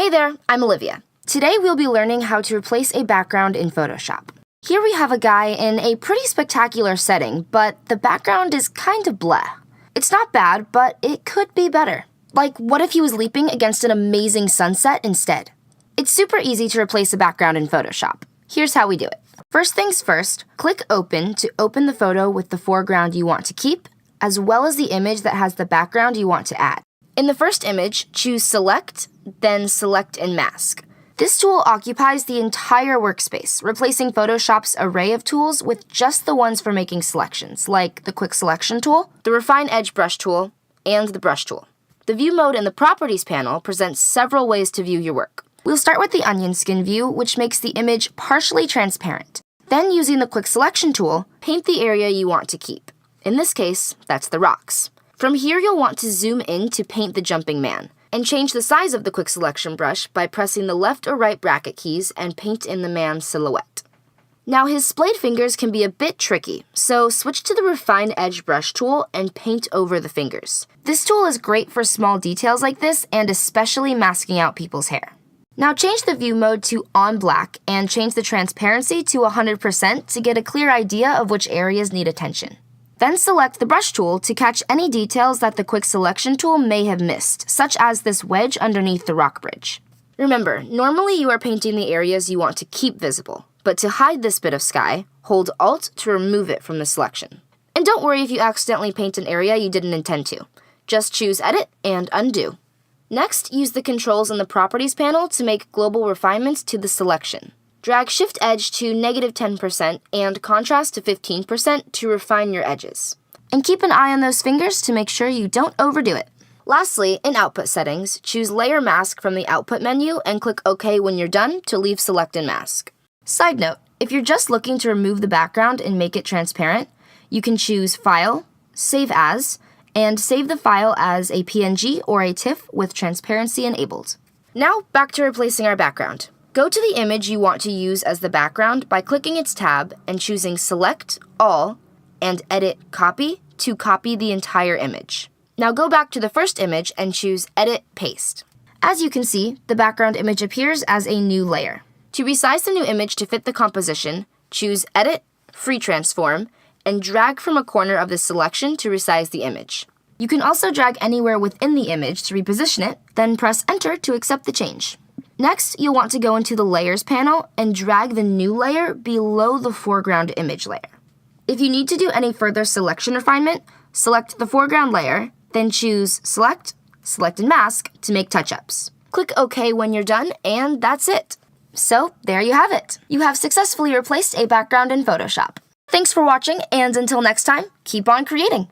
Hey there, I'm Olivia. Today we'll be learning how to replace a background in Photoshop. Here we have a guy in a pretty spectacular setting, but the background is kind of bleh. It's not bad, but it could be better. Like, what if he was leaping against an amazing sunset instead? It's super easy to replace a background in Photoshop. Here's how we do it. First things first, click Open to open the photo with the foreground you want to keep, as well as the image that has the background you want to add. In the first image, choose Select, then Select and Mask. This tool occupies the entire workspace, replacing Photoshop's array of tools with just the ones for making selections, like the Quick Selection tool, the Refine Edge Brush tool, and the Brush tool. The View mode in the Properties panel presents several ways to view your work. We'll start with the onion skin view, which makes the image partially transparent. Then, using the Quick Selection tool, paint the area you want to keep. In this case, that's the rocks. From here, you'll want to zoom in to paint the jumping man, and change the size of the Quick Selection brush by pressing the left or right bracket keys and paint in the man's silhouette. Now, his splayed fingers can be a bit tricky, so switch to the Refine Edge Brush tool and paint over the fingers. This tool is great for small details like this and especially masking out people's hair. Now change the view mode to On Black and change the transparency to 100% to get a clear idea of which areas need attention. Then select the Brush tool to catch any details that the Quick Selection tool may have missed, such as this wedge underneath the rock bridge. Remember, normally you are painting the areas you want to keep visible, but to hide this bit of sky, hold Alt to remove it from the selection. And don't worry if you accidentally paint an area you didn't intend to. Just choose Edit and Undo. Next, use the controls in the Properties panel to make global refinements to the selection. Drag Shift Edge to -10% and Contrast to 15% to refine your edges. And keep an eye on those fingers to make sure you don't overdo it. Lastly, in Output Settings, choose Layer Mask from the Output menu and click OK when you're done to leave Select and Mask. Side note, if you're just looking to remove the background and make it transparent, you can choose File, Save As, and save the file as a PNG or a TIFF with transparency enabled. Now, back to replacing our background. Go to the image you want to use as the background by clicking its tab and choosing Select All and Edit Copy to copy the entire image. Now go back to the first image and choose Edit Paste. As you can see, the background image appears as a new layer. To resize the new image to fit the composition, choose Edit, Free Transform, and drag from a corner of the selection to resize the image. You can also drag anywhere within the image to reposition it, then press Enter to accept the change. Next, you'll want to go into the Layers panel and drag the new layer below the foreground image layer. If you need to do any further selection refinement, select the foreground layer, then choose Select, Select and Mask to make touch-ups. Click OK when you're done, and that's it. So, there you have it. You have successfully replaced a background in Photoshop. Thanks for watching, and until next time, keep on creating!